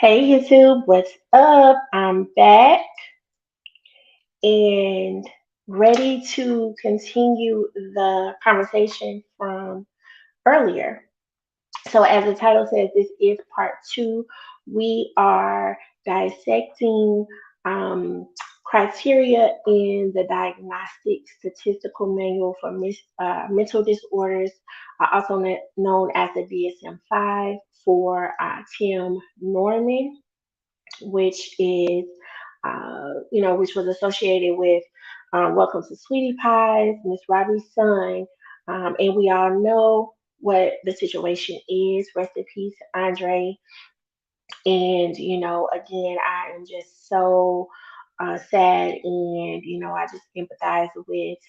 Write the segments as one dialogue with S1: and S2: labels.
S1: Hey YouTube, what's up? I'm back and ready to continue the conversation from earlier. So, as the title says, this is part two. We are dissecting um, criteria in the Diagnostic Statistical Manual for Mental Disorders, also known as the DSM 5 for Tim Norman, which is, which was associated with Welcome to Sweetie Pies, Miss Robbie's son. And we all know what the situation is. Rest in peace, Andre. And, again, I am just so sad. And, I just empathize with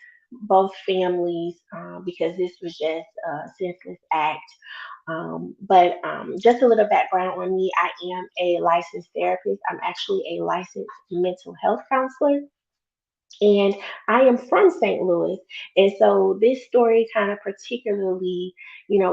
S1: both families because this was just a senseless act. But just a little background on me, I am a licensed therapist. I'm actually a licensed mental health counselor. And I am from St. Louis. And so this story kind of particularly,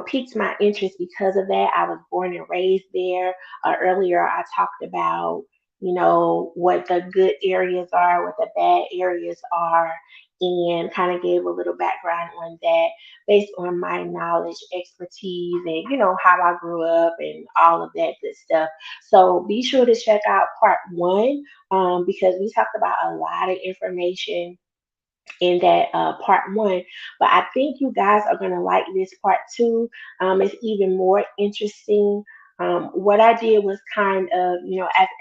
S1: piqued my interest because of that. I was born and raised there. Earlier, I talked about, what the good areas are, what the bad areas are, and kind of gave a little background on that based on my knowledge, expertise, and, how I grew up and all of that good stuff. So be sure to check out part one because we talked about a lot of information in that part one. But I think you guys are going to like this part two. It's even more interesting. What I did was kind of,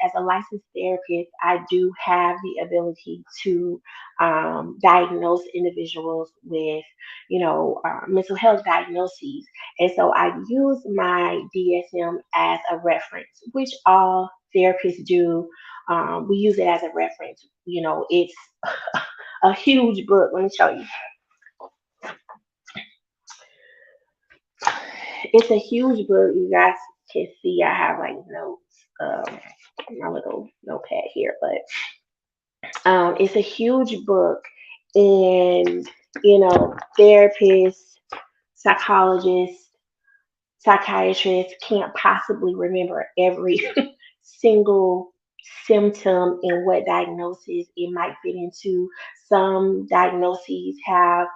S1: as a licensed therapist, I do have the ability to diagnose individuals with, mental health diagnoses. And so I use my DSM as a reference, which all therapists do. We use it as a reference. It's a huge book. Let me show you. It's a huge book. You guys can see I have like notes, my little notepad here, but it's a huge book, and therapists, psychologists, psychiatrists can't possibly remember every single symptom and what diagnosis it might fit into. Some diagnoses have,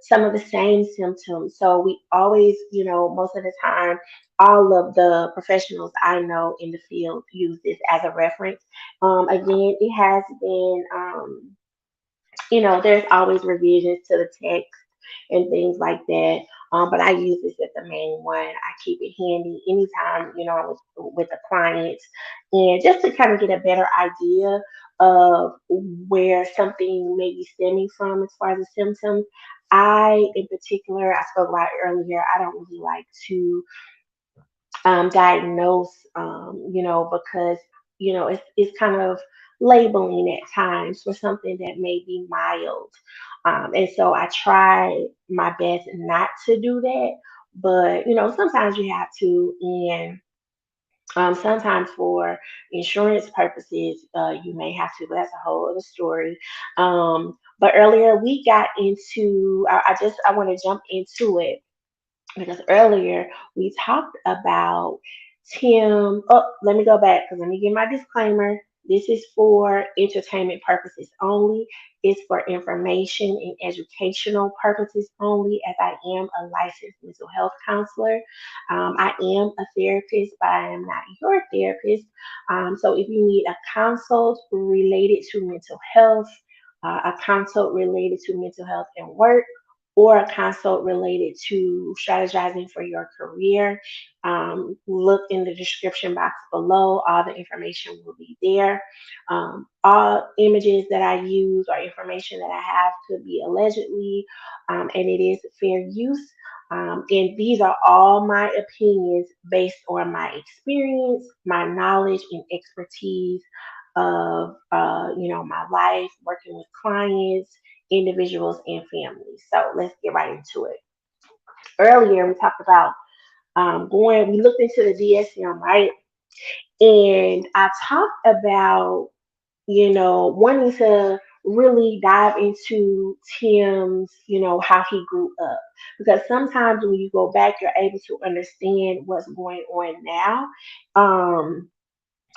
S1: some of the same symptoms. So we always, most of the time, all of the professionals I know in the field use this as a reference. Again, it has been, there's always revisions to the text and things like that. But I use this as the main one. I keep it handy anytime, I'm with the clients, and just to kind of get a better idea of where something may be stemming from as far as the symptoms. In particular, I spoke about earlier, I don't really like to diagnose, because, it's kind of labeling at times for something that may be mild. And so I try my best not to do that. But, sometimes you have to. And sometimes for insurance purposes, you may have to, but that's a whole other story. But earlier we got into, I want to jump into it because earlier we talked about Tim. Oh, let me go back because let me give my disclaimer. This is for entertainment purposes only. It's for information and educational purposes only, as I am a licensed mental health counselor. I am a therapist, but I am not your therapist. So if you need a consult related to mental health, a consult related to mental health and work, or a consult related to strategizing for your career, look in the description box below. All the information will be there. All images that I use or information that I have could be allegedly, and it is fair use. And these are all my opinions based on my experience, my knowledge, and expertise of, my life working with clients, individuals, and families. So let's get right into it. Earlier, we talked about we looked into the DSM, right? And I talked about, wanting to really dive into Tim's, how he grew up. Because sometimes when you go back, you're able to understand what's going on now.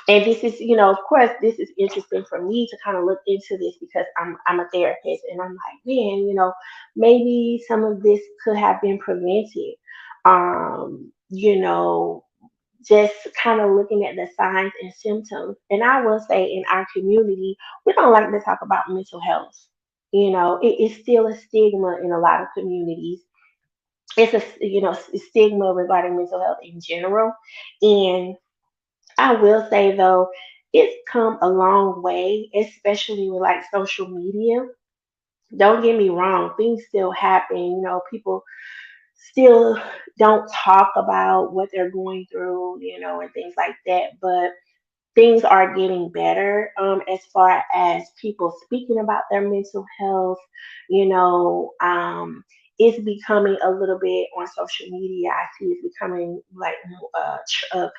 S1: And this is, of course, this is interesting for me to kind of look into this because I'm a therapist, and I'm like, man, maybe some of this could have been prevented. Just kind of looking at the signs and symptoms. And I will say, in our community, we don't like to talk about mental health. It is still a stigma in a lot of communities. It's a stigma regarding mental health in general. And I will say though, it's come a long way, especially with like social media. Don't get me wrong, things still happen. People still don't talk about what they're going through, and things like that. But things are getting better, as far as people speaking about their mental health. You know, it's becoming a little bit on social media. I see it's becoming like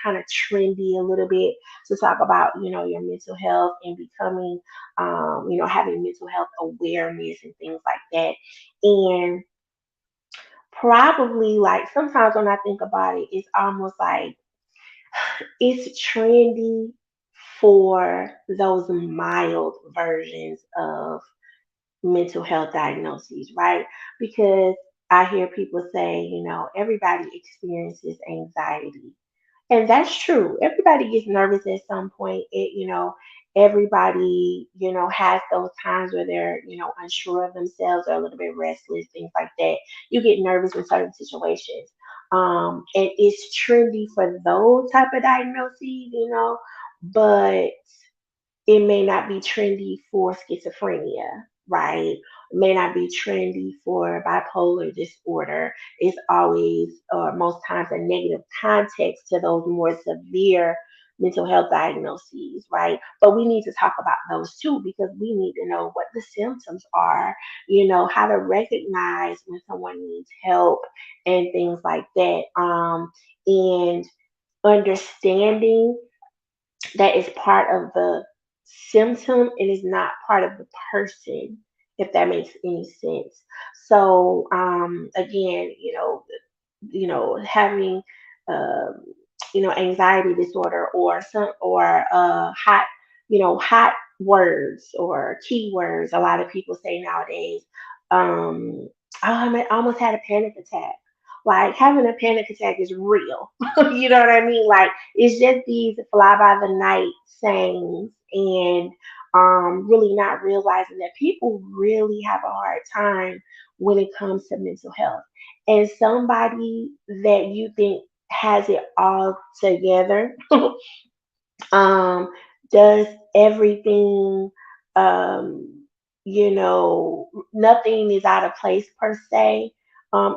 S1: kind of trendy a little bit to talk about, your mental health and becoming, having mental health awareness and things like that. And probably like sometimes when I think about it, it's almost like it's trendy for those mild versions of mental health diagnoses, right? Because I hear people say, everybody experiences anxiety. And that's true. Everybody gets nervous at some point. Everybody, has those times where they're, unsure of themselves or a little bit restless, things like that. You get nervous in certain situations. And it's trendy for those type of diagnoses, but it may not be trendy for schizophrenia, right? It may not be trendy for bipolar disorder. It's always, or most times, a negative context to those more severe mental health diagnoses, right? But we need to talk about those too because we need to know what the symptoms are, how to recognize when someone needs help and things like that. And understanding that is part of the symptom and is not part of the person, if that makes any sense. So again, having um, anxiety disorder or some or hot words or keywords. A lot of people say nowadays, um, oh, I almost had a panic attack. Like having a panic attack is real. You know what I mean? Like it's just these fly by the night sayings, and really not realizing that people really have a hard time when it comes to mental health. And somebody that you think has it all together, um, does everything, nothing is out of place per se,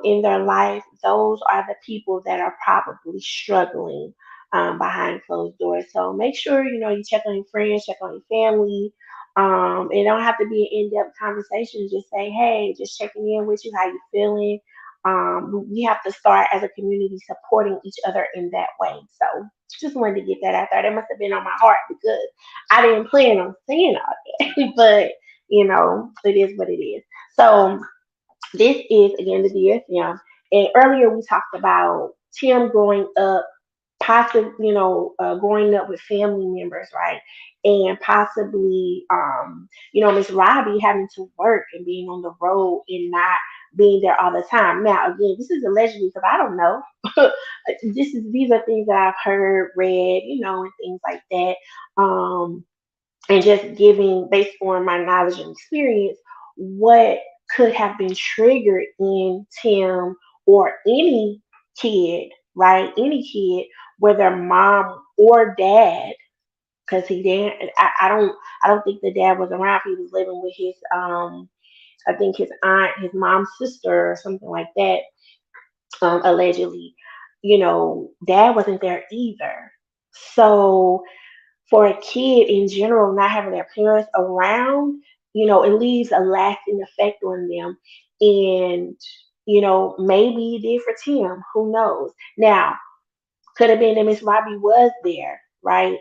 S1: in their life. Those are the people that are probably struggling, behind closed doors. So make sure, you check on your friends, check on your family. It don't have to be an in-depth conversation. Just say, hey, just checking in with you, how you feeling. We have to start as a community supporting each other in that way. So just wanted to get that out there. That must have been on my heart because I didn't plan on saying all that. But it is what it is. So this is again the DSM. And earlier we talked about Tim growing up, possibly, growing up with family members, right? And possibly, Miss Robbie having to work and being on the road and not being there all the time. Now, again, this is allegedly because I don't know. These are things that I've heard, read, and things like that. And just giving based on my knowledge and experience what could have been triggered in Tim or any kid, right? Any kid, whether mom or dad, because he didn't. I don't think the dad was around. He was living with his I think his aunt, his mom's sister, or something like that. Allegedly, dad wasn't there either. So for a kid in general, not having their parents around, it leaves a lasting effect on them. And, maybe it did for Tim. Who knows? Now, could have been that Miss Robbie was there, right?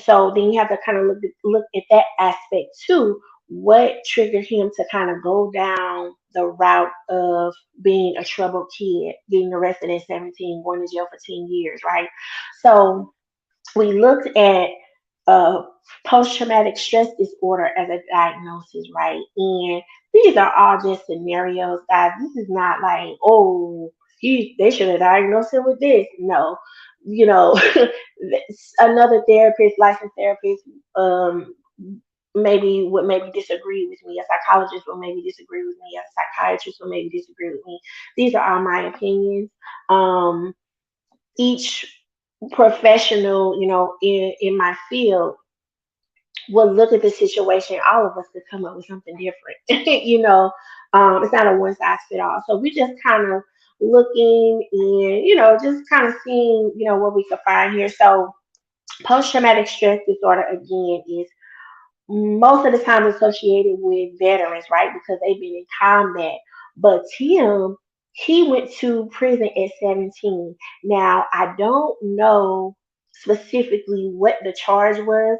S1: So then you have to kind of look at that aspect too. What triggered him to kind of go down the route of being a troubled kid, getting arrested at 17, going to jail for 10 years, right? So we looked at uh, post traumatic stress disorder as a diagnosis, right? And these are all just scenarios, guys. This is not like, oh, they should have diagnosed him with this. No, you know, another therapist, licensed therapist, maybe would maybe disagree with me. A psychologist will maybe disagree with me. A psychiatrist will maybe disagree with me. These are all my opinions. Um, each professional, in my field will look at the situation. All of us could come up with something different. It's not a one size fit all. So we just kind of looking and just kind of seeing what we could find here. So post traumatic stress disorder again is most of the time associated with veterans, right? Because they've been in combat. But Tim, he went to prison at 17. Now, I don't know specifically what the charge was.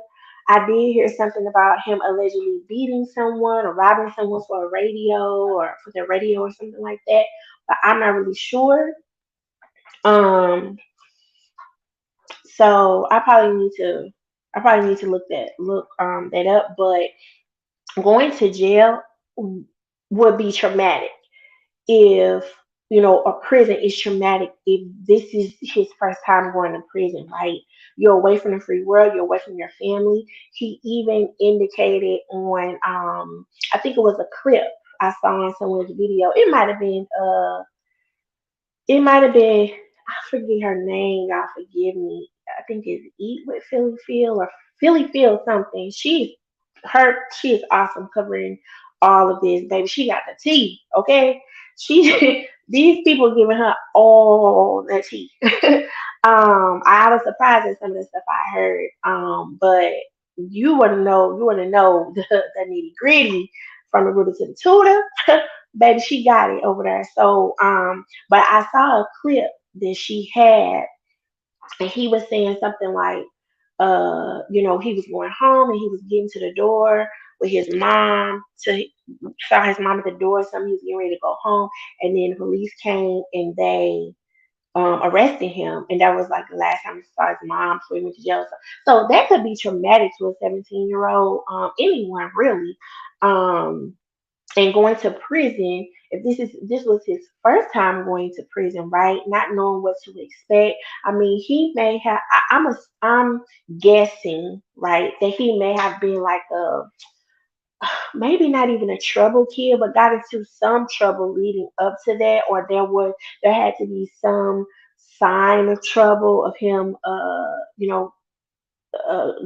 S1: I did hear something about him allegedly beating someone or robbing someone for a radio or for their radio or something like that. But I'm not really sure. Um, so I probably need to look that up. But going to jail would be traumatic if a prison is traumatic if this is his first time going to prison, right? You're away from the free world, you're away from your family. He even indicated on I think it was a clip I saw on someone's video. It might have been, I forget her name, y'all forgive me. I think it's Eat with Philly Phil or Philly Phil something. She is awesome covering all of this, baby. She got the tea, okay? She these people giving her all the tea. I was surprised at some of the stuff I heard. But you wanna know the nitty gritty from the rooter to the tutor. Baby, she got it over there. So but I saw a clip that she had, and he was saying something like, he was going home and he was getting to the door with his mom to saw his mom at the door, something he was getting ready to go home, and then the police came and they arrested him, and that was like the last time he saw his mom before he went to jail. So that could be traumatic to a 17-year-old, anyone really. Um, and going to prison, if this was his first time going to prison, right, not knowing what to expect. I mean, he may have, I'm guessing, right, that he may have been like a, maybe not even a trouble kid, but got into some trouble leading up to that, or there had to be some sign of trouble of him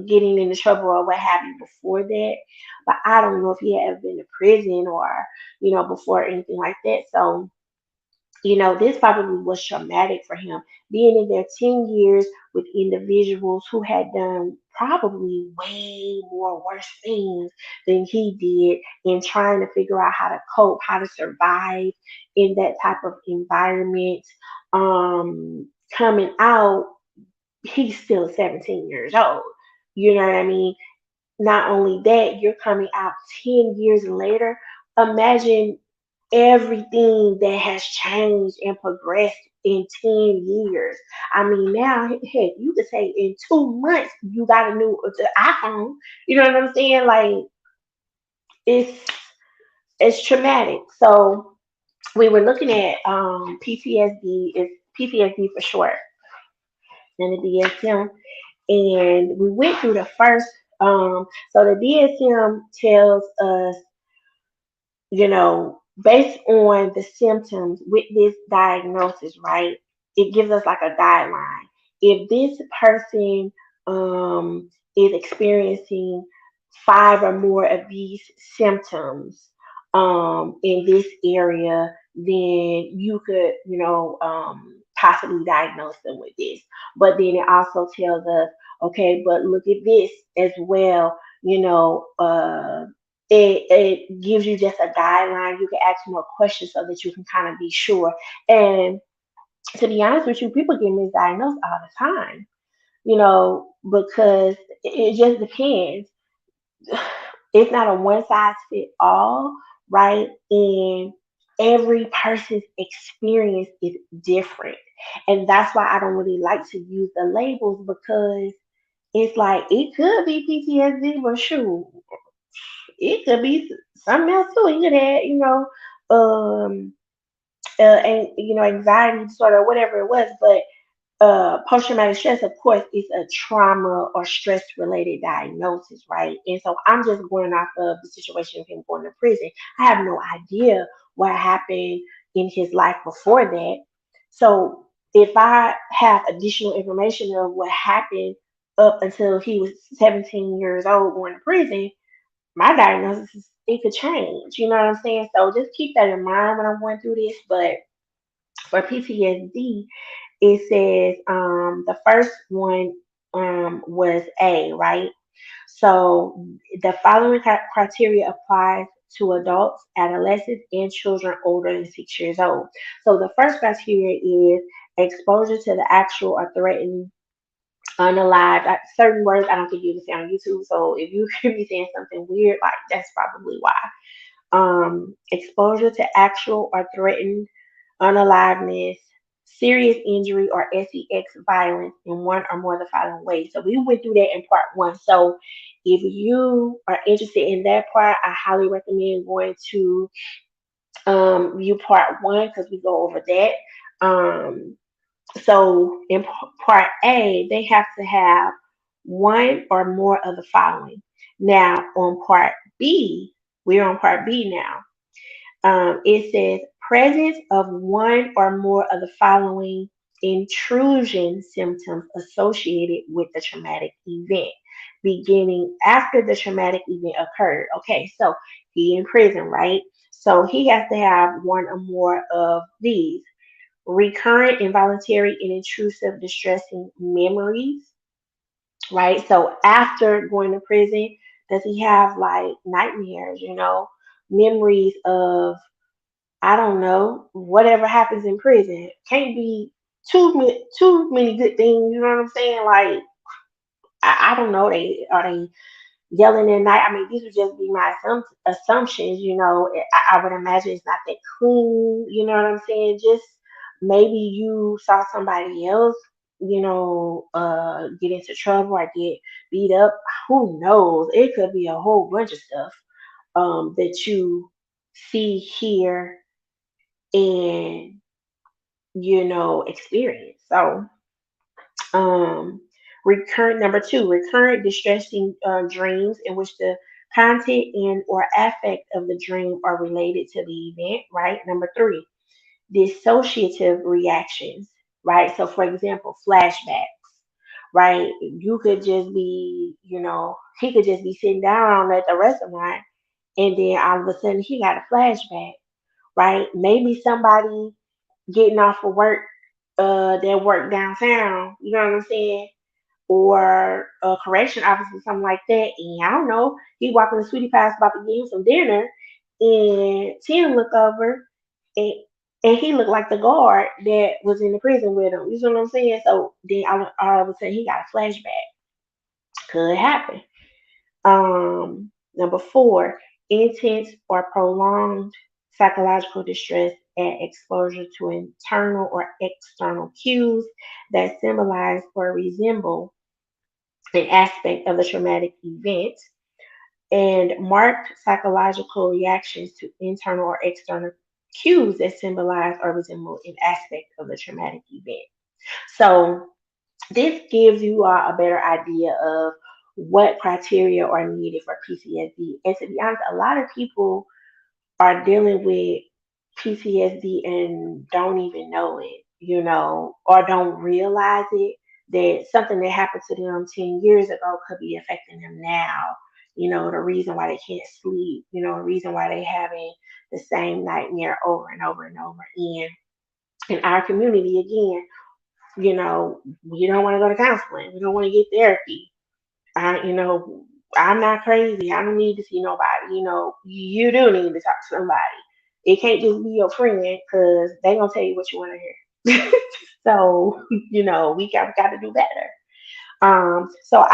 S1: getting into trouble or what have you before that. But I don't know if he had ever been to prison or, before anything like that. So, this probably was traumatic for him. Being in there 10 years with individuals who had done probably way more worse things than he did, and trying to figure out how to cope, how to survive in that type of environment. Coming out, he's still 17 years old. You know what I mean? Not only that, you're coming out 10 years later. Imagine everything that has changed and progressed in 10 years. I mean, now, heck, you could say in 2 months, you got a new iPhone. You know what I'm saying? Like, it's, it's traumatic. So, we were looking at PTSD, is PTSD for short, and the DSM, and we went through the first. So the DSM tells us, based on the symptoms with this diagnosis, right? It gives us like a guideline. If this person is experiencing five or more of these symptoms in this area, then you could, possibly diagnose them with this. But then it also tells us, okay, but look at this as well, it gives you just a guideline. You can ask more questions so that you can kind of be sure. And to be honest with you, people get misdiagnosed all the time, because it just depends. It's not a one size fit all, right? And every person's experience is different. And that's why I don't really like to use the labels, because it's like it could be PTSD, but shoot, it could be something else too. You could have, um, and anxiety disorder, whatever it was. But post traumatic stress, of course, is a trauma or stress related diagnosis, right? And so I'm just going off of the situation of him going to prison. I have no idea what happened in his life before that. So if I have additional information of what happened up until he was 17 years old going to prison, my diagnosis it could change. You know what I'm saying? So just keep that in mind when I'm going through this. But for PTSD, it says the first one was A, right? So the following criteria applies to adults, adolescents, and children older than 6 years old. So the first criteria is exposure to the actual or threatened unalive. Certain words I don't think you can say on YouTube. So if you hear me saying something weird, like that's probably why. Exposure to actual or threatened unaliveness, serious injury, or sex violence in one or more of the following ways. So we went through that in part one. So if you are interested in that part, I highly recommend going to view part one because we go over that. Um, so in part A, they have to have one or more of the following. Now on part B, we're on part B now. It says presence of one or more of the following intrusion symptoms associated with the traumatic event, beginning after the traumatic event occurred. Okay, so he in prison, right? So he has to have one or more of these recurrent, involuntary, and intrusive distressing memories, right? So after going to prison, does he have like nightmares, memories of I don't know, whatever happens in prison. Can't be too many good things, you know what I'm saying? Like I don't know, they are they yelling at night. I mean, these would just be my assumptions, I would imagine it's not that clean, you know what I'm saying? Just maybe you saw somebody else, get into trouble or get beat up. Who knows? It could be a whole bunch of stuff that you see here and experience. So, um, recurrent number two, recurrent distressing dreams in which the content and or affect of the dream are related to the event. Right. Number three, dissociative reactions. Right. So, for example, flashbacks. Right. You could just be, he could just be sitting down at the restaurant, and then all of a sudden he got a flashback. Right. Maybe somebody getting off of work that work downtown, you know what I'm saying? Or a correction officer, something like that. And I don't know, he walking the sweetie pie about to get him some dinner, and Tim look over and he looked like the guard that was in the prison with him. You know what I'm saying? So then all of a sudden he got a flashback. Could happen. Number four, intense or prolonged psychological distress and exposure to internal or external cues that symbolize or resemble an aspect of the traumatic event, and marked psychological reactions to internal or external cues that symbolize or resemble an aspect of the traumatic event. So, this gives you a better idea of what criteria are needed for PTSD. And to be honest, a lot of people are dealing with PTSD and don't even know it, or don't realize it, that something that happened to them 10 years ago could be affecting them now. The reason why they can't sleep, the reason why they having the same nightmare over and over and over. And in our community, again, we don't want to go to counseling. We don't want to get therapy. I'm not crazy. I don't need to see nobody. You do need to talk to somebody. It can't just be your friend because they gonna tell you what you want to hear. So we got to do better. So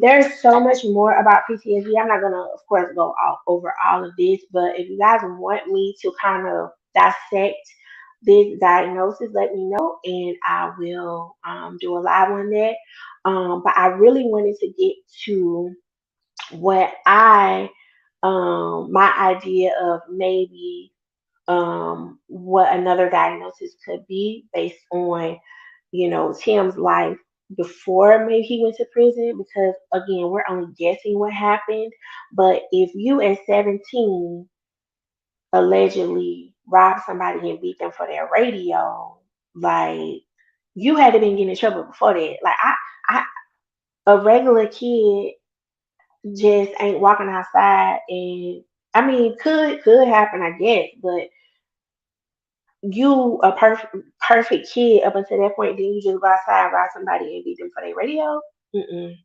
S1: there's so much more about PTSD. I'm not gonna, of course, go over all of this, but if you guys want me to kind of dissect this diagnosis, let me know, and I will do a live on that. But I really wanted to get to what I my idea of maybe what another diagnosis could be based on, Tim's life before maybe he went to prison, because again, we're only guessing what happened. But if you at 17 allegedly robbed somebody and beat them for their radio, like, you had to been getting in trouble before that. Like, I a regular kid just ain't walking outside, and I mean, could happen, I guess, but you a perfect kid up until that point, then you just go outside, rob somebody, and beat them for their radio. Mm-mm.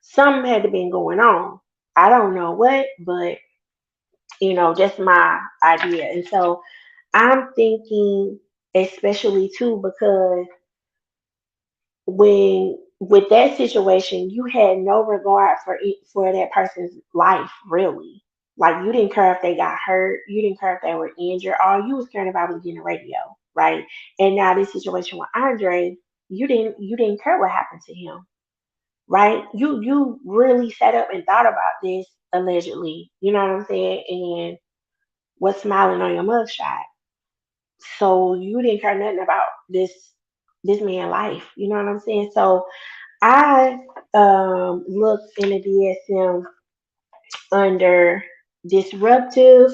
S1: Something had to been going on. I don't know what, but just my idea. And so I'm thinking, especially too, because when with that situation, you had no regard for that person's life, really. Like, you didn't care if they got hurt, you didn't care if they were injured. All you was caring about was getting a radio, right? And now this situation with Andre, you didn't care what happened to him, right? You really sat up and thought about this, allegedly. You know what I'm saying? And was smiling on your mugshot. So you didn't care nothing about this man's life. You know what I'm saying? So I looked in the DSM under disruptive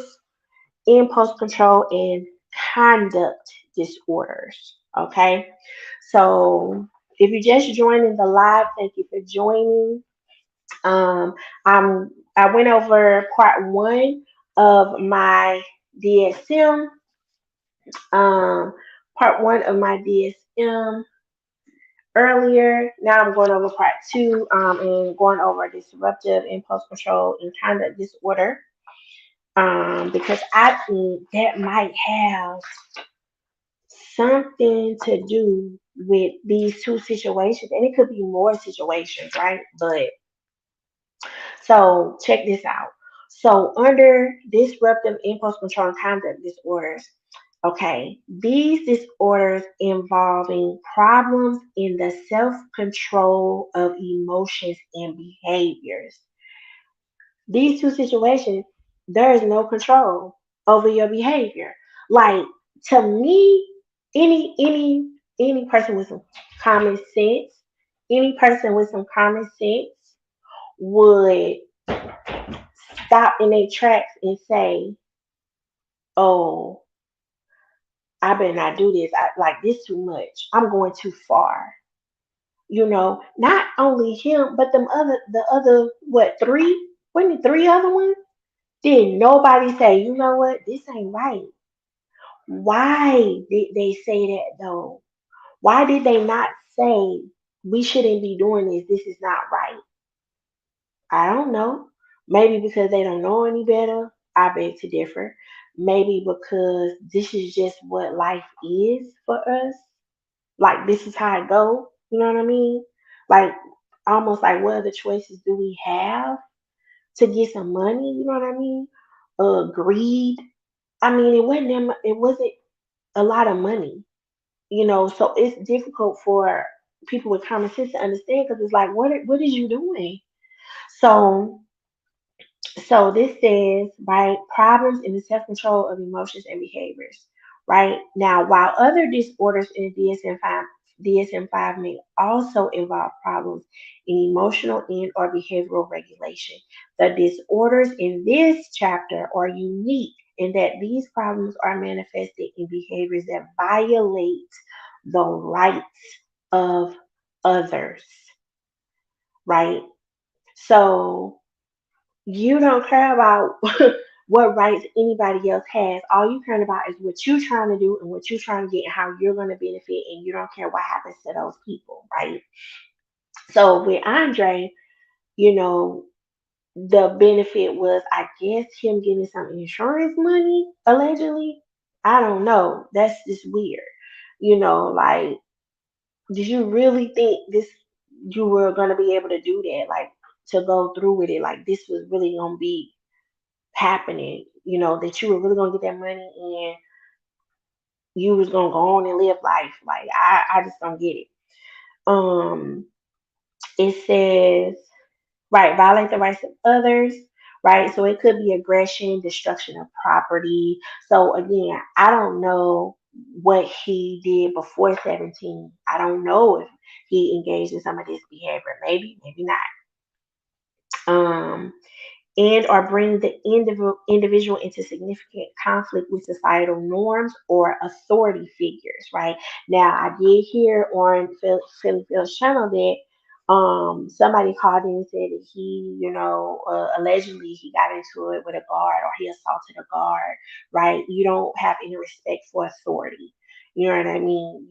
S1: impulse control and conduct disorders. Okay, so if you're just joining the live, thank you for joining. Um, I went over part one of my DSM. Um, part one of my DSM earlier. Now I'm going over part two, and going over disruptive impulse control and conduct disorder, because I think that might have something to do with these two situations, and it could be more situations, right? But so check this out. So under disruptive impulse control and conduct disorders, okay, these disorders involving problems in the self control of emotions and behaviors. These two situations, there is no control over your behavior. Like, to me, any person with some common sense, any person with some common sense would stop in their tracks and say, "Oh, I better not do this. I like this too much. I'm going too far." Not only him, but the other, what, three? Wasn't it three other ones? Did nobody say, you know what, this ain't right? Why did they say that though? Why did they not say we shouldn't be doing this? This is not right. I don't know. Maybe because they don't know any better. I beg to differ. Maybe because this is just what life is for us. Like, this is how it go. You know what I mean? Like, almost like, what other choices do we have to get some money? You know what I mean? Greed. I mean, it wasn't a lot of money. So it's difficult for people with common sense to understand, because it's like, what is you doing? So this says, right, problems in the self-control of emotions and behaviors. Right now, while other disorders in DSM-5 may also involve problems in emotional and or behavioral regulation, the disorders in this chapter are unique in that these problems are manifested in behaviors that violate the rights of others. Right? So you don't care about what rights anybody else has. All you care about is what you're trying to do and what you're trying to get and how you're going to benefit, and you don't care what happens to those people, right? So with Andre, you know, the benefit was, I guess, him getting some insurance money, allegedly. I don't know. That's just weird. Like, did you really think this you were gonna be able to do that? Like, to go through with it, like this was really gonna be happening, that you were really gonna get that money and you was gonna go on and live life. Like, I just don't get it. Um It says, right, violate the rights of others, right? So it could be aggression, destruction of property. So again, I don't know what he did before 17. I don't know if he engaged in some of this behavior. Maybe, maybe not. Um, and or bring the individual into significant conflict with societal norms or authority figures, right? Now, I did hear on Philly Phil's channel that somebody called in and said that he, allegedly he got into it with a guard or he assaulted a guard, right? You don't have any respect for authority. You know what I mean?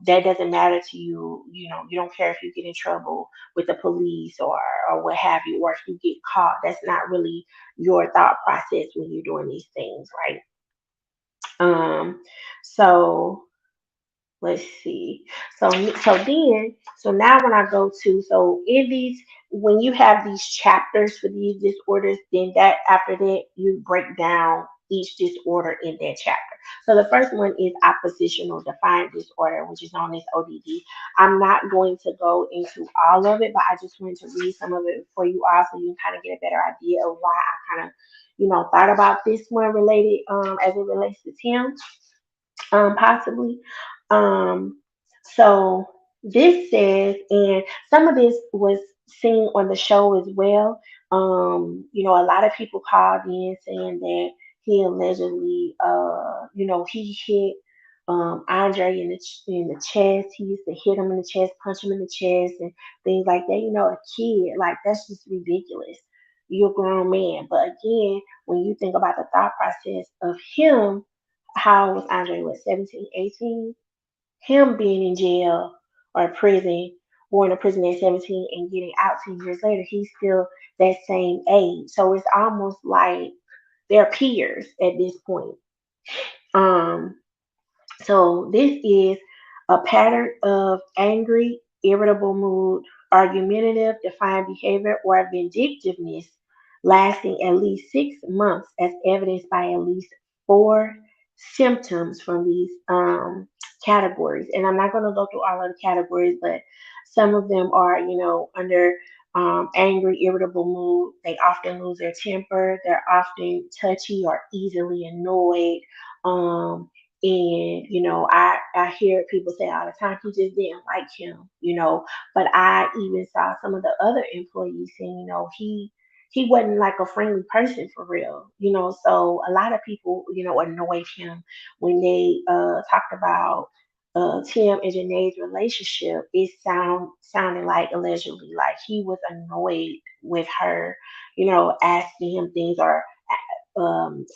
S1: That doesn't matter to you. You don't care if you get in trouble with the police or what have you, or if you get caught. That's not really your thought process when you're doing these things, right? So let's see. So now when I go to, so in these, when you have these chapters for these disorders, then that after that you break down each disorder in that chapter. So the first one is oppositional defiant disorder, which is known as ODD. I'm not going to go into all of it, but I just wanted to read some of it for you all so you can kind of get a better idea of why I kind of, thought about this one related as it relates to Tim, possibly. Um, so this says, and some of this was seen on the show as well. A lot of people called in saying that he allegedly, he hit Andre in the chest. He used to hit him in the chest, punch him in the chest, and things like that. A kid, like that's just ridiculous. You're a grown man, but again, when you think about the thought process of him, how was Andre, what, 17, 18? Him being in jail or prison, going to prison at 17 and getting out 2 years later, he's still that same age. So it's almost like they're peers at this point. Um, so this is a pattern of angry, irritable mood, argumentative, defiant behavior, or vindictiveness lasting at least 6 months, as evidenced by at least four symptoms from these categories. And I'm not going to go through all of the categories, but some of them are, under angry, irritable mood. They often lose their temper. They're often touchy or easily annoyed. And I hear people say all the time he just didn't like him, but I even saw some of the other employees saying, he wasn't like a friendly person for real, so a lot of people, annoyed him when they talked about Tim and Janae's relationship. It sounded like allegedly like he was annoyed with her, asking him things or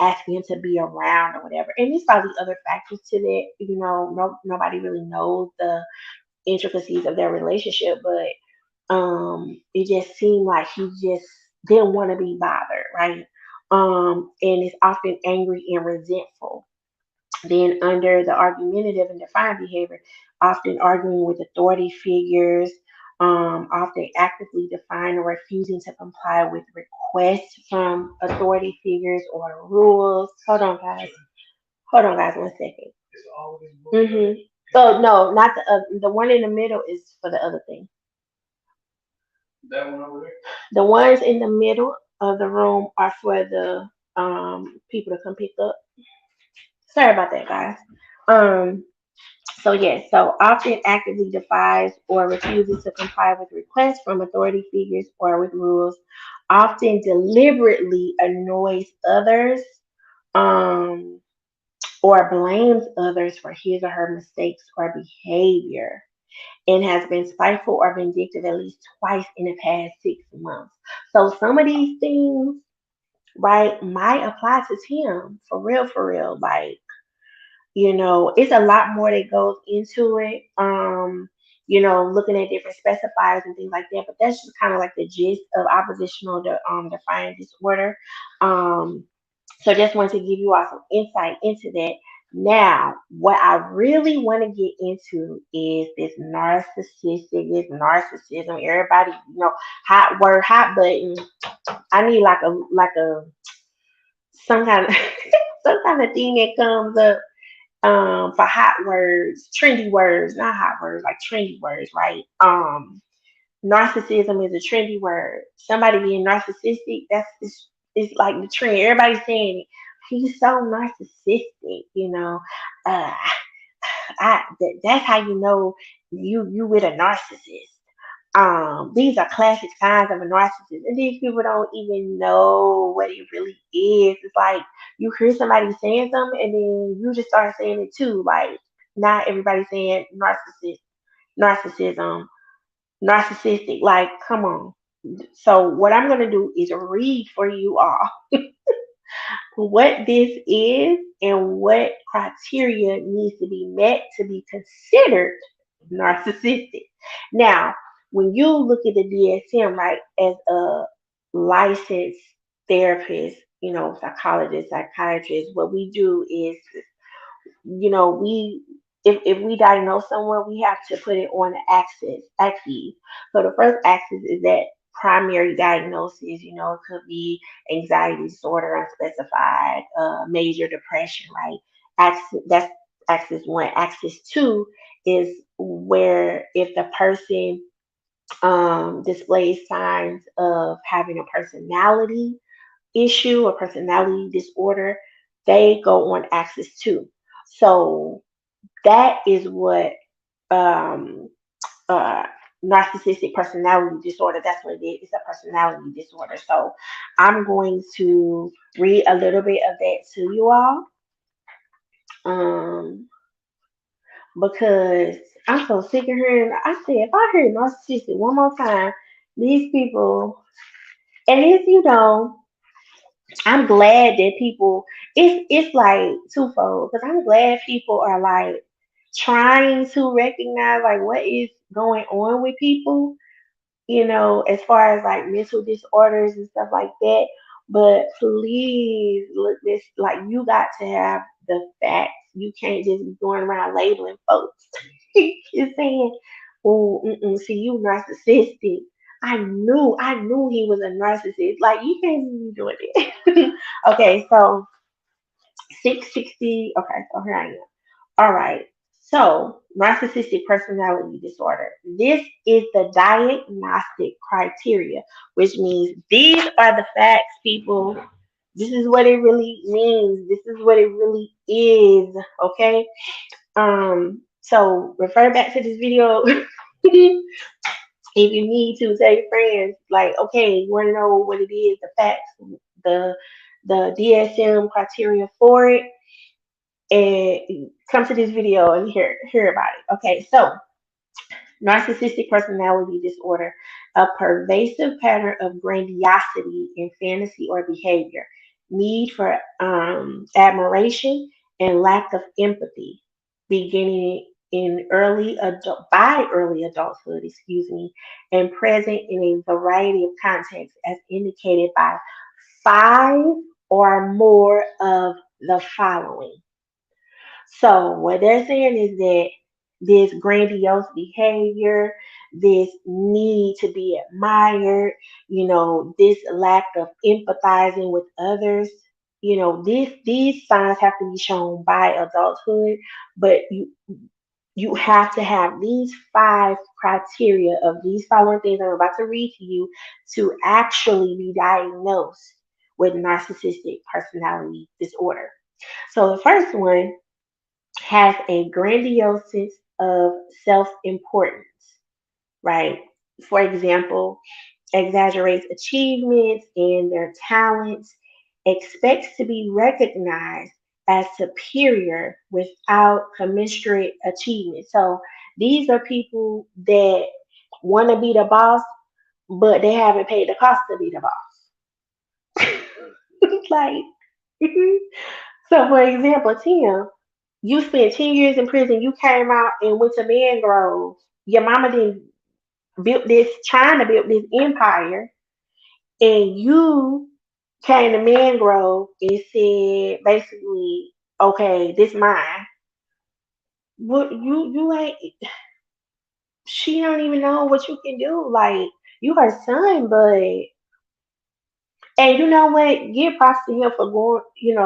S1: asking him to be around or whatever. And there's probably other factors to that. Nobody really knows the intricacies of their relationship, but it just seemed like he just didn't want to be bothered, right? And is often angry and resentful. Then under the argumentative and defiant behavior, often arguing with authority figures, often actively defying or refusing to comply with requests from authority figures or rules. Hold on, guys, 1 second. Mm-hmm. So no, not the one in the middle is for the other thing. That one over there. The ones in the middle of the room are for the people to come pick up. Sorry about that, guys. Um, So yes, so often actively defies or refuses to comply with requests from authority figures or with rules. Often deliberately annoys others, um, or blames others for his or her mistakes or behavior, and has been spiteful or vindictive at least twice in the past 6 months. So some of these things, right, might apply to Tim for real. Like, it's a lot more that goes into it. Looking at different specifiers and things like that. But that's just kind of like the gist of oppositional defiant disorder. Um, so just wanted to give you all some insight into that. Now, what I really want to get into is this this narcissism. Everybody, hot word, hot button. I need some kind of some kind of thing that comes up for hot words, trendy words, not hot words, like trendy words, right? Narcissism is a trendy word. Somebody being narcissistic, that's it's like the trend. Everybody's saying it. He's so narcissistic, you know. Uh, that's how you know you with a narcissist. These are classic signs of a narcissist, and these people don't even know what it really is. It's like you hear somebody saying something, and then you just start saying it too. Like not everybody saying narcissism, narcissistic. Like, come on. So what I'm gonna do is read for you all what this is and what criteria needs to be met to be considered narcissistic. Now, when you look at the DSM, right, as a licensed therapist, psychologist, psychiatrist, what we do is we if we diagnose someone, we have to put it on the axis. So the first axis is that primary diagnosis. It could be anxiety disorder, unspecified, major depression, right? That's axis one. Axis two is where if the person displays signs of having a personality issue or personality disorder, they go on axis two. So that is what um, uh, narcissistic personality disorder. That's what it is. It's a personality disorder. So I'm going to read a little bit of that to you all, um, because I'm so sick of hearing. I said if I hear narcissistic one more time, these people, and if you don't. I'm glad that people it's like twofold because I'm glad people are like trying to recognize like what is going on with people, as far as like mental disorders and stuff like that. But please look this like you got to have the facts. You can't just be going around labeling folks. You're saying, oh, see, you narcissistic. I knew he was a narcissist. Like you can't be doing it. Okay, so 660. Okay, so here I am. All right. So, narcissistic personality disorder. This is the diagnostic criteria, which means these are the facts, people. This is what it really means. This is what it really is. Okay. So refer back to this video if you need to. Tell your friends, like, okay, you want to know what it is, the facts, the the DSM criteria for it, and come to this video and hear about it. Okay, so narcissistic personality disorder, a pervasive pattern of grandiosity in fantasy or behavior, need for admiration, and lack of empathy, beginning in early adulthood, and present in a variety of contexts, as indicated by five or more of the following. So what they're saying is that this grandiose behavior, this need to be admired, this lack of empathizing with others, these signs have to be shown by adulthood, but you have to have these five criteria of these following things I'm about to read to you to actually be diagnosed with narcissistic personality disorder. So the first one has a grandiose sense of self importance, right? For example, exaggerates achievements and their talents, expects to be recognized as superior without commensurate achievement. So these are people that want to be the boss, but they haven't paid the cost to be the boss. Like, so for example, Tim, you spent 10 years in prison, you came out and went to Mangrove. Your mama didn't build this, trying to build this empire, and you came to Mangrove and said basically, okay, this mine. What you ain't she don't even know what you can do. Like you her son, but And you know what? Give props to him for going,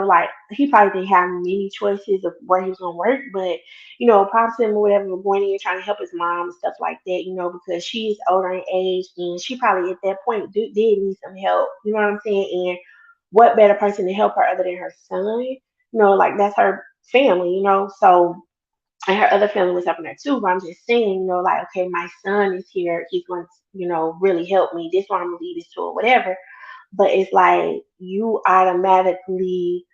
S1: like he probably didn't have many choices of where he was gonna work, but props to him or whatever for going in trying to help his mom and stuff like that, because she's older in age and she probably at that point did need some help. You know what I'm saying? And what better person to help her other than her son? Like that's her family, So and her other family was helping her too. But I'm just saying, like, okay, my son is here. He's going to, really help me. This one I'm gonna lead this to or whatever. But it's like you automatically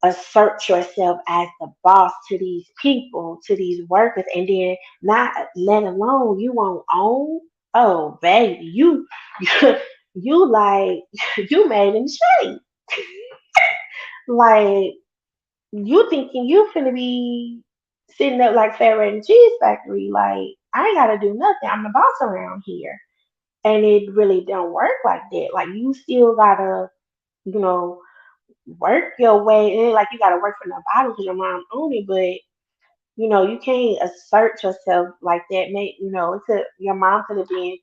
S1: assert yourself as the boss to these people, to these workers, and then not let alone you won't own. Oh, baby, you like you made in shape. Like you thinking you finna be sitting up like Fat Red and Cheese Factory. Like I ain't gotta do nothing. I'm the boss around here, and it really don't work like that. Like you still gotta, you know, work your way. It ain't like you gotta work from the bottom because your mom own it, but you can't assert yourself like that. Make it could your mom could have been,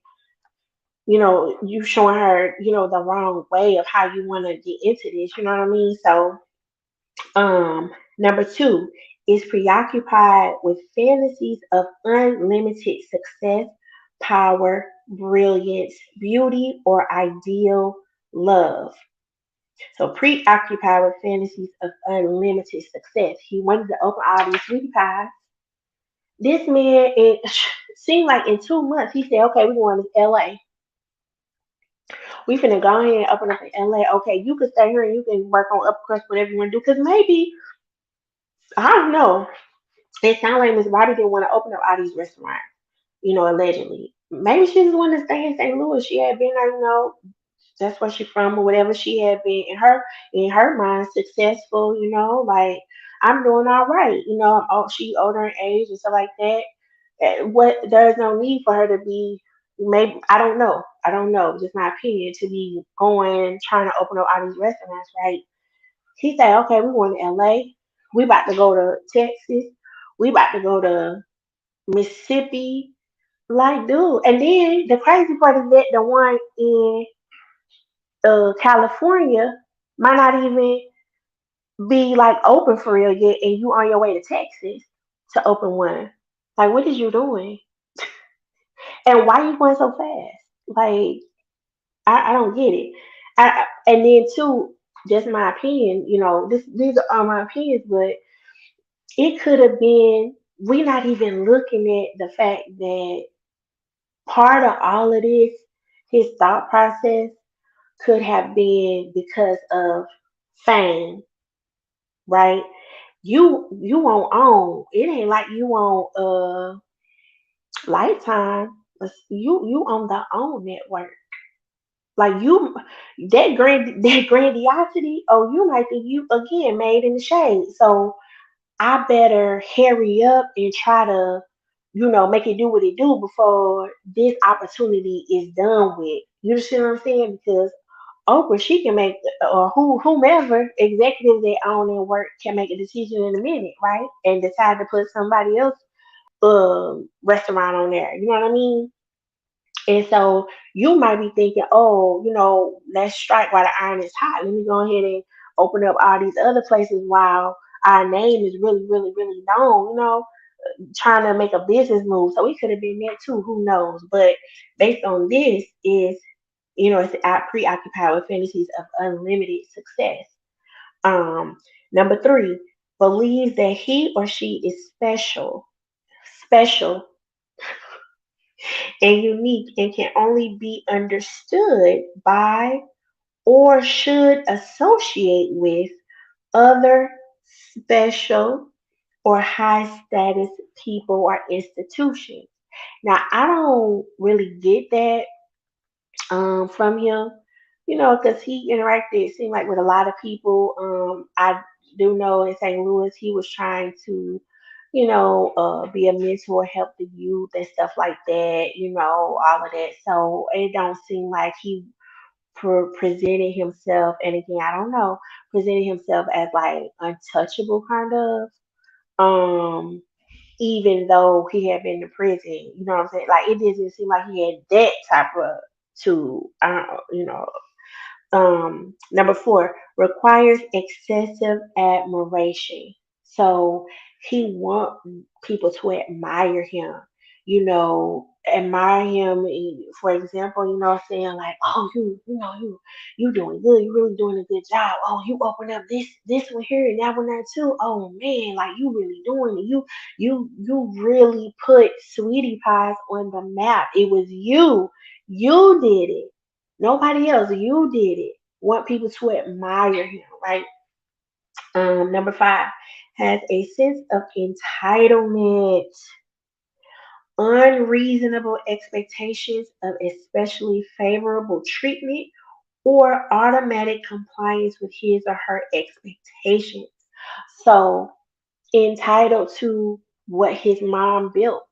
S1: you showing her, the wrong way of how you want to get into this. You know what I mean? So, number two is preoccupied with fantasies of unlimited success, power, brilliance, beauty, or ideal love. So preoccupied with fantasies of unlimited success. He wanted to open all these sweetie pies. This man, it seemed like in 2 months, he said, okay, we're going to LA. We finna go ahead and open up in LA. Okay, you can stay here and you can work on upcrust, whatever you want to do. Because maybe, I don't know, it sounded like Miss Bobby didn't want to open up all these restaurants, allegedly. Maybe she just wanted to stay in St. Louis. She had been there, that's where she from or whatever. She had been in her mind successful, like I'm doing all right, she older in age and stuff like that. What there's no need for her to be, maybe I don't know, just my opinion, to be going trying to open up all these restaurants, right? He said, okay, we going to LA, we about to go to Texas, we about to go to Mississippi, like dude. And then the crazy part is that the one in California might not even be like open for real yet, and you on your way to Texas to open one. Like, what is you doing? And why you going so fast? Like, I don't get it. And then too, just my opinion. These are my opinions, but it could have been. We're not even looking at the fact that part of all of this, his thought process could have been because of fame, right? You won't own. It ain't like you on Lifetime. You on the own network. Like you, that grandiosity. Oh, you might think you again made in the shade. So I better hurry up and try to, make it do what it do before this opportunity is done with. You see what I'm saying? Because Oprah, she can make, or whomever executives that own and work can make a decision in a minute, right? And decide to put somebody else restaurant on there. You know what I mean? And so you might be thinking, oh, let's strike while the iron is hot. Let me go ahead and open up all these other places while our name is really, really, really known, trying to make a business move. So it could have been that too, who knows? But based on this is, it's preoccupied with fantasies of unlimited success. Um, Number three, believes that he or she is special and unique and can only be understood by or should associate with other special or high status people or institutions. Now, I don't really get that from him, because he interacted, it seemed like, with a lot of people. I do know in St. Louis he was trying to, be a mentor, help the youth and stuff like that, all of that. So it don't seem like he presented himself, and again, I don't know, presented himself as like untouchable kind of. Um, Even though he had been to prison, you know what I'm saying? Like it didn't seem like he had that type of to, Number four, requires excessive admiration. So he want people to admire him, admire him. For example, saying like, oh, you doing good. You really doing a good job. Oh, you open up this one here and that one there too. Oh man, like you really doing it. You really put Sweetie Pies on the map. It was you. You did it. Nobody else. You did it. Want people to admire him, right? Number five, has a sense of entitlement, unreasonable expectations of especially favorable treatment, or automatic compliance with his or her expectations. So entitled to what his mom built,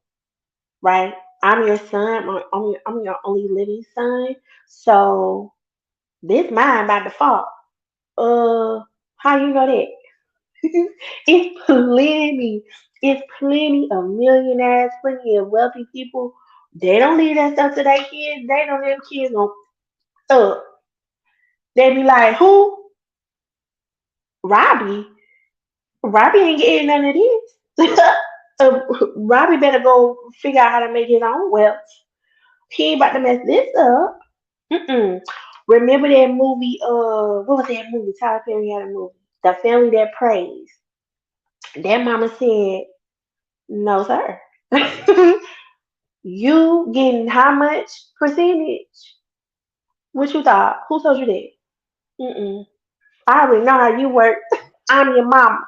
S1: right? I'm your son. I'm your only living son. So this mine by default. How you know that? it's plenty. It's plenty of millionaires, plenty of wealthy people. They don't leave that stuff to their kids. They don't them kids on up. They be like, who? Robbie. Robbie ain't getting none of this. Robbie better go figure out how to make his own wealth. He ain't about to mess this up. Mm-mm. Remember that movie? What was that movie? Tyler Perry had a movie. The Family That Prays. That mama said, "No, sir. You getting how much percentage? What you thought? Who told you that? Mm-mm. I already know how you work. I'm your mama.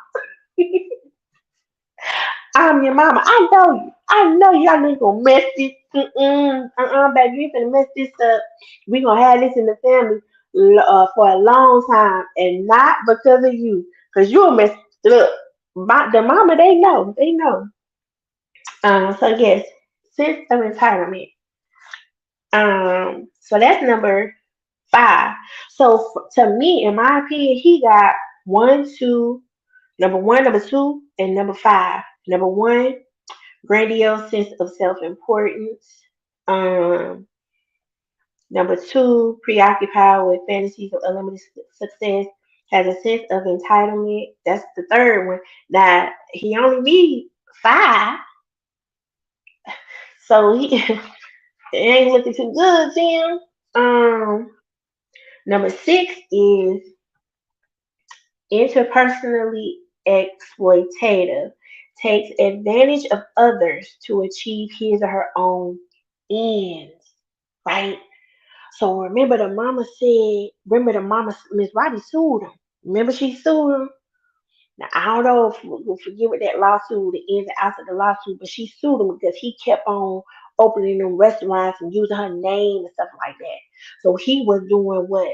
S1: I'm your mama. I know you. I know you. I know you gonna mess this. Baby, you finna mess this up. We gonna have this in the family for a long time, and not because of you, cause you'll mess it up. The mama, they know. They know. So yes, sense of entitlement. So that's number five. So to me, in my opinion, he got one, two, number one, number two, and number five. Number one, grandiose sense of self-importance. Um, Number two, preoccupied with fantasies of unlimited success, has a sense of entitlement. That's the third one. Now he only need five, so he it ain't looking too good to him. Number six is interpersonally exploitative, takes advantage of others to achieve his or her own ends, right? So remember the mama, Miss Robbie sued him. Remember she sued him? Now, I don't know if we'll forget what that lawsuit, the ins and outs of the lawsuit, but she sued him because he kept on opening them restaurants and using her name and stuff like that. So he was doing what?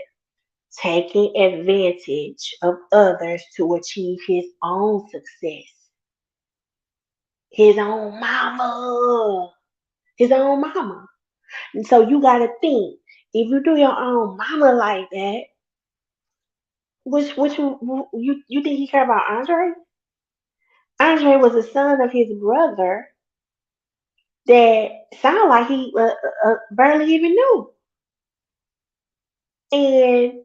S1: Taking advantage of others to achieve his own success. His own mama. His own mama. And so you gotta think, if you do your own mama like that, which you think he care about Andre? Andre was the son of his brother that sound like he barely even knew. And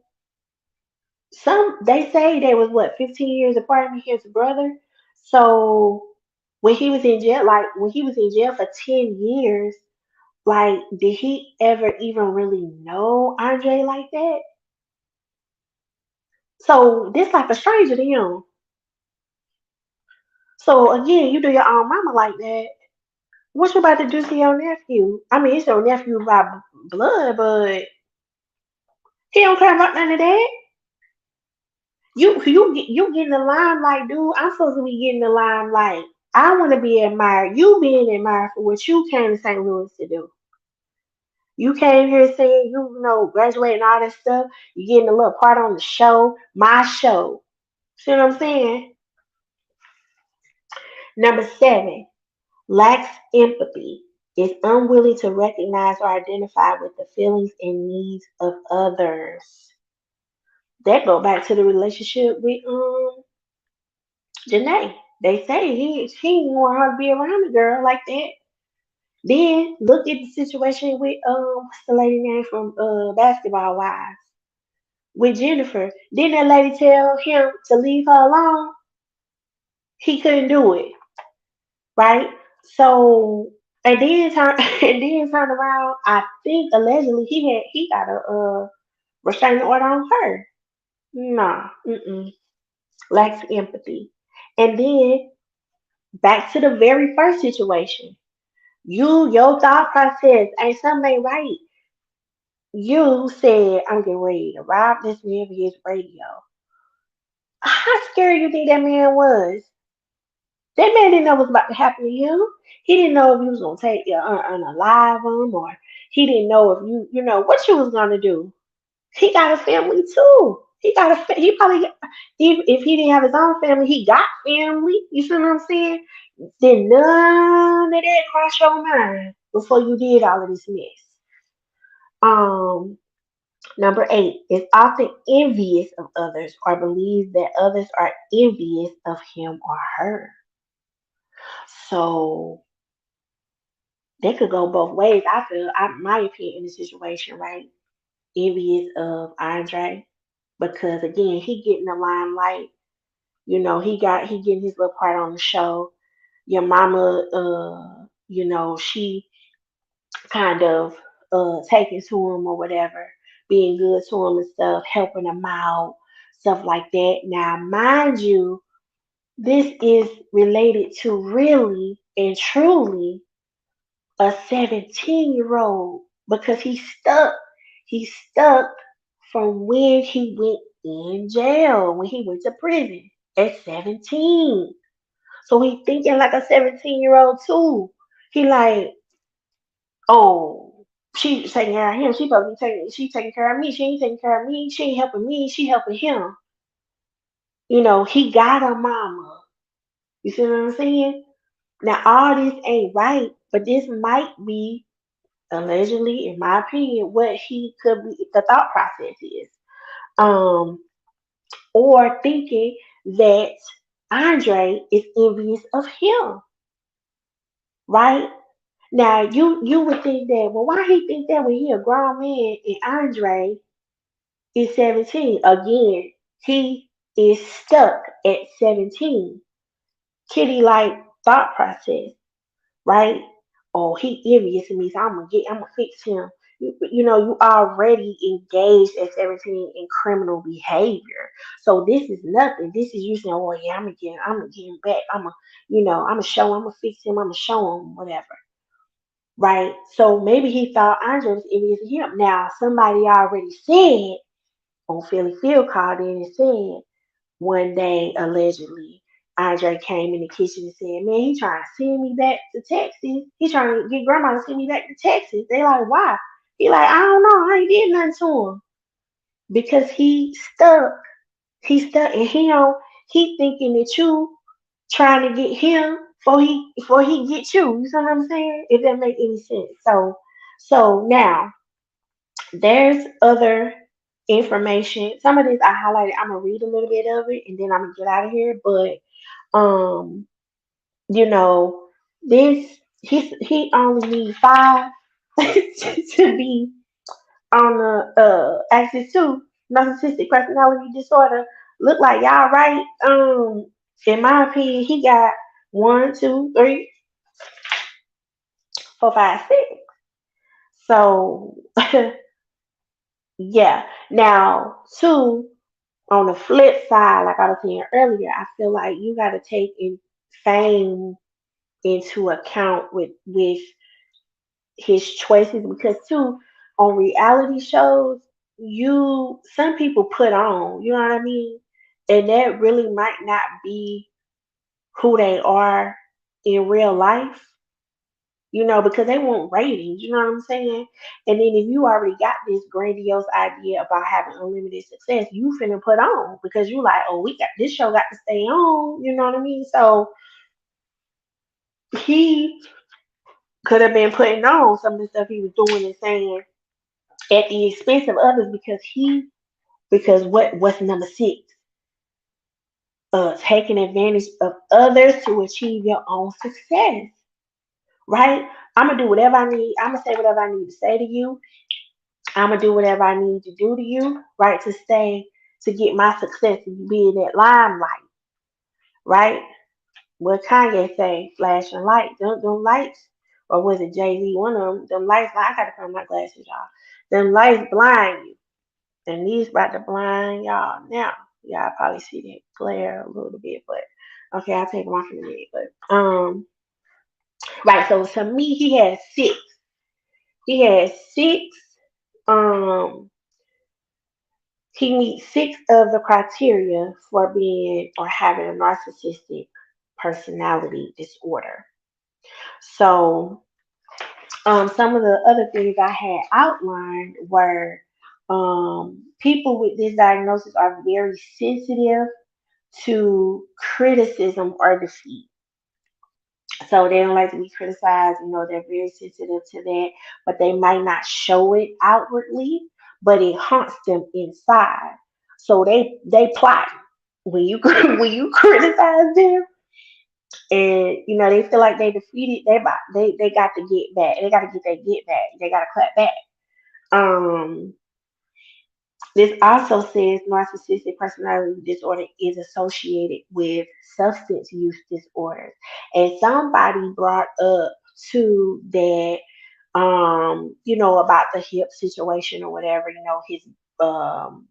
S1: some they say they was what 15 years apart from his brother. So when he was in jail for 10 years, like did he ever even really know Andre like that? So this like a stranger to him. So again, you do your own mama like that. What you about to do to your nephew? I mean, it's your nephew by blood, but he don't care about none of that. You getting the limelight, dude. I'm supposed to be getting the limelight. I want to be admired. You being admired for what you came to St. Louis to do. You came here saying graduating all that stuff. You getting a little part on the show, my show. See what I'm saying? Number seven, lacks empathy. Is unwilling to recognize or identify with the feelings and needs of others. That go back to the relationship with Janae. They say he didn't want her to be around a girl like that. Then look at the situation with what's the lady name from Basketball Wives? with Jennifer. Didn't that lady tell him to leave her alone? He couldn't do it, right? So and then turn and then turn around. I think allegedly he got a restraining order on her. Nah, lacks empathy. And then back to the very first situation. Your thought process ain't something ain't right. You said, I'm getting ready to rob this man for his radio. How scary you think that man was? That man didn't know what was about to happen to him. He didn't know if you was gonna take unalive him, or he didn't know if you know what you was gonna do. He got a family too. He probably if he didn't have his own family, he got family. You see what I'm saying? Then none of that crossed your mind before you did all of this mess. Um, Number 8 is often envious of others or believes that others are envious of him or her. So they could go both ways. I feel, my opinion in the situation, right? Envious of Andre because again, he getting the limelight. You know, he getting his little part on the show. Your mama, she kind of taking to him or whatever, being good to him and stuff, helping him out, stuff like that. Now, mind you, this is related to really and truly a 17-year-old because he's stuck. He's stuck from when he went in jail, when he went to prison at 17. So he thinking like a 17-year-old too. He like, oh, she taking care of him. She taking care of me. She ain't taking care of me. She ain't helping me. She helping him. You know, he got a mama. You see what I'm saying? Now all this ain't right, but this might be allegedly, in my opinion, what he could be the thought process is. Um, or thinking that Andre is envious of him, right? Now you would think that, well, why he think that when he a grown man and Andre is 17? Again, he is stuck at 17. Kitty like thought process, right? Oh, he envious of me, so I'm gonna fix him. You already engaged at 17 in criminal behavior. So this is nothing. This is you saying, oh yeah, I'm gonna get him back. I'm gonna fix him, I'm gonna show him whatever. Right? So maybe he thought Andre was envious of him. Now somebody already said on Philly Field called in and said one day allegedly Andre came in the kitchen and said, man, he trying to send me back to Texas. He trying to get grandma to send me back to Texas. They like, why? He like, I don't know. I ain't did nothing to him. Because he stuck. He stuck and he thinking that you trying to get him before he get you. You see what I'm saying? If that make any sense. So now there's other information. Some of this I highlighted. I'm gonna read a little bit of it and then I'm gonna get out of here. But um, you know, this he only needs 5 to be on the axis 2 narcissistic personality disorder. Look like y'all right. In my opinion, he got 1, 2, 3, 4, 5, 6. So yeah. Now 2, on the flip side, like I was saying earlier, I feel like you got to take in fame into account with his choices because too on reality shows some people put on, you know what I mean, and that really might not be who they are in real life, because they want ratings, you know what I'm saying? And then if you already got this grandiose idea about having unlimited success, you finna put on because you like, oh, we got this show got to stay on, you know what I mean? So he could have been putting on some of the stuff he was doing and saying at the expense of others because what's number 6? Taking advantage of others to achieve your own success. Right? I'm gonna do whatever I need. I'm gonna say whatever I need to say to you. I'm gonna do whatever I need to do to you, right, to stay to get my success and be in that limelight, right? What Kanye say, flashing light, them lights, or was it Jay Z? One of them lights. I gotta put on my glasses, y'all. Them lights blind you, and these about to blind y'all now. Y'all probably see that glare a little bit, but okay, I'll take them off in a minute. But right. So to me, he has six. He has six. Um, he meets six of the criteria for being or having a narcissistic personality disorder. So, some of the other things I had outlined were people with this diagnosis are very sensitive to criticism or defeat. So they don't like to be criticized. They're very sensitive to that, but they might not show it outwardly, but it haunts them inside. So they plot when you when you criticize them, and they feel like they defeated. They got to get back. They got to get their get back. They got to clap back. Um, this also says narcissistic personality disorder is associated with substance use disorders. And somebody brought up too that about the hip situation or whatever, um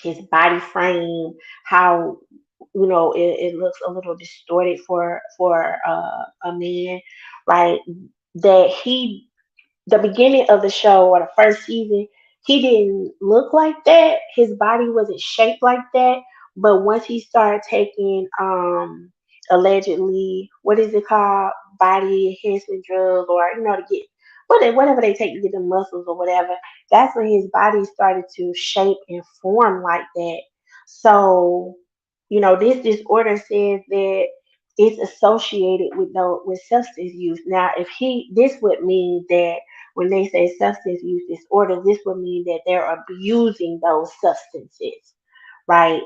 S1: his body frame, how it looks a little distorted for a man, right? That he the beginning of the show or the first season, he didn't look like that. His body wasn't shaped like that. But once he started taking allegedly, what is it called? Body enhancement drugs, or to get whatever they take to get the muscles or whatever, that's when his body started to shape and form like that. So, this disorder says that it's associated with substance use. Now, if this would mean that when they say substance use disorder, this would mean that they're abusing those substances, right?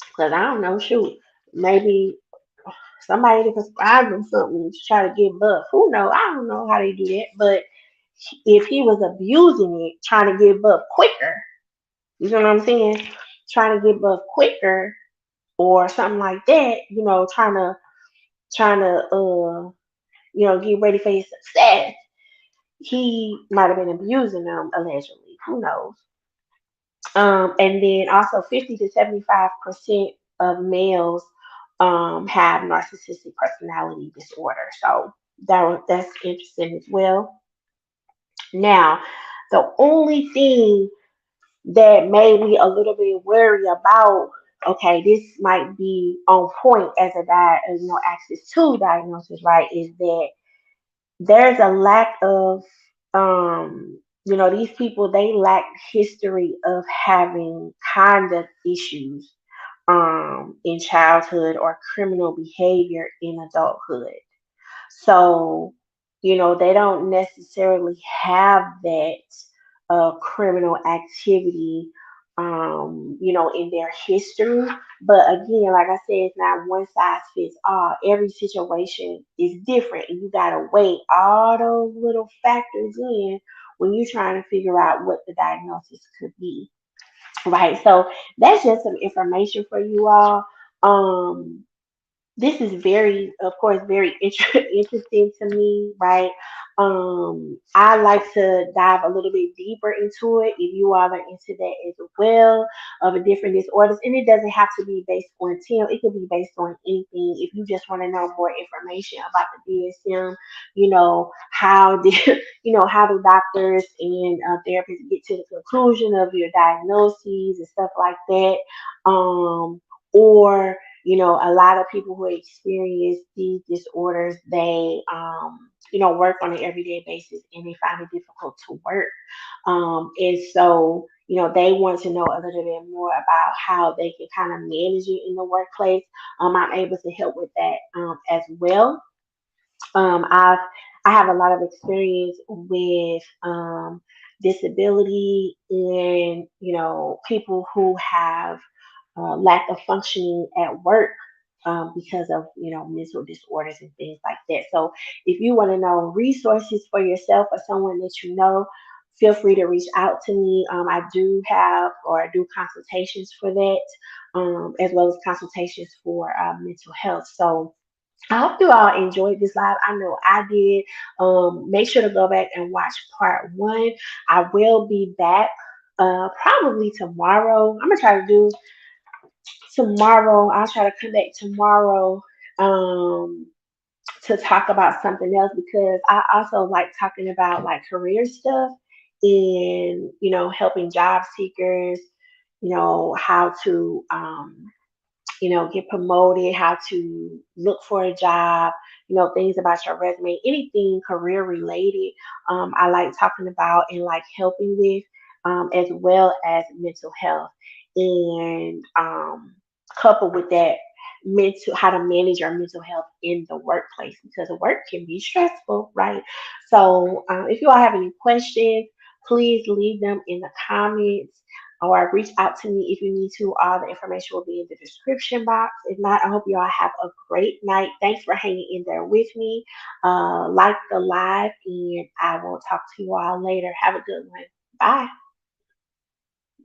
S1: Because I don't know, shoot, maybe somebody to prescribe them something to try to get buff. Who knows? I don't know how they do that, but if he was abusing it, trying to get buff quicker, you know what I'm saying? Trying to get buff quicker or something like that, trying to get ready for his success. He might have been abusing them allegedly. Who knows? And then also 50 to 75% of males have narcissistic personality disorder. So that's interesting as well. Now, the only thing that made me a little bit worried about, okay, this might be on point as access to diagnosis, right? Is that there's a lack of these people, they lack history of having conduct issues in childhood or criminal behavior in adulthood. So, they don't necessarily have that criminal activity, in their history. But again, like I said, it's not one size fits all. Every situation is different, and you got to weigh all those little factors in when you're trying to figure out what the diagnosis could be. Right. So that's just some information for you all. Um, this is very, of course, very interesting to me, right? I like to dive a little bit deeper into it if you all are into that as well, of the different disorders. And it doesn't have to be based on TM, it could be based on anything. If you just want to know more information about the DSM, how the how do doctors and therapists get to the conclusion of your diagnoses and stuff like that. Or a lot of people who experience these disorders, they, work on an everyday basis and they find it difficult to work. And so, they want to know a little bit more about how they can kind of manage it in the workplace. I'm able to help with that as well. Um, I've I have a lot of experience with disability and people who have lack of functioning at work because of mental disorders and things like that. So if you want to know resources for yourself or someone that you know, feel free to reach out to me. I do have or I do consultations for that, as well as consultations for mental health. So I hope you all enjoyed this live. I know I did. Make sure to go back and watch part one. I will be back probably tomorrow. I'm gonna try to do tomorrow. I'll try to come back tomorrow to talk about something else because I also like talking about like career stuff and helping job seekers, how to get promoted, how to look for a job, things about your resume, anything career related. I like talking about and like helping with, as well as mental health. And coupled with that, how to manage your mental health in the workplace because work can be stressful, right? So if you all have any questions, please leave them in the comments or reach out to me if you need to. All the information will be in the description box. If not, I hope you all have a great night. Thanks for hanging in there with me. Like the live, and I will talk to you all later. Have a good one. Bye.